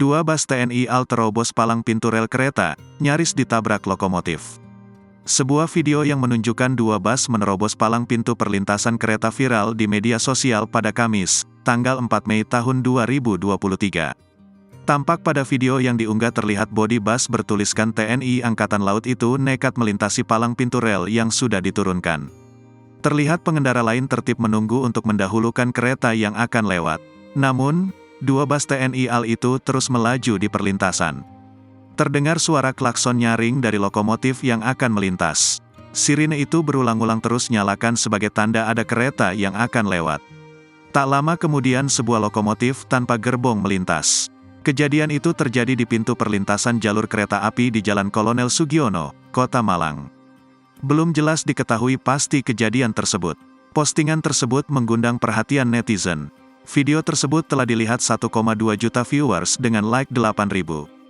Dua bus TNI AL terobos palang pintu rel kereta, nyaris ditabrak lokomotif. Sebuah video yang menunjukkan dua bus menerobos palang pintu perlintasan kereta viral di media sosial pada Kamis, tanggal 4 Mei tahun 2023. Tampak pada video yang diunggah terlihat bodi bus bertuliskan TNI Angkatan Laut itu nekat melintasi palang pintu rel yang sudah diturunkan. Terlihat pengendara lain tertib menunggu untuk mendahulukan kereta yang akan lewat. Namun, dua bus TNI AL itu terus melaju di perlintasan. Terdengar suara klakson nyaring dari lokomotif yang akan melintas. Sirine itu berulang-ulang terus nyalakan sebagai tanda ada kereta yang akan lewat. Tak lama kemudian sebuah lokomotif tanpa gerbong melintas. Kejadian itu terjadi di pintu perlintasan jalur kereta api di Jalan Kolonel Sugiono, Kota Malang. Belum jelas diketahui pasti kejadian tersebut. Postingan tersebut mengundang perhatian netizen. Video tersebut telah dilihat 1,2 juta viewers dengan like 8.000.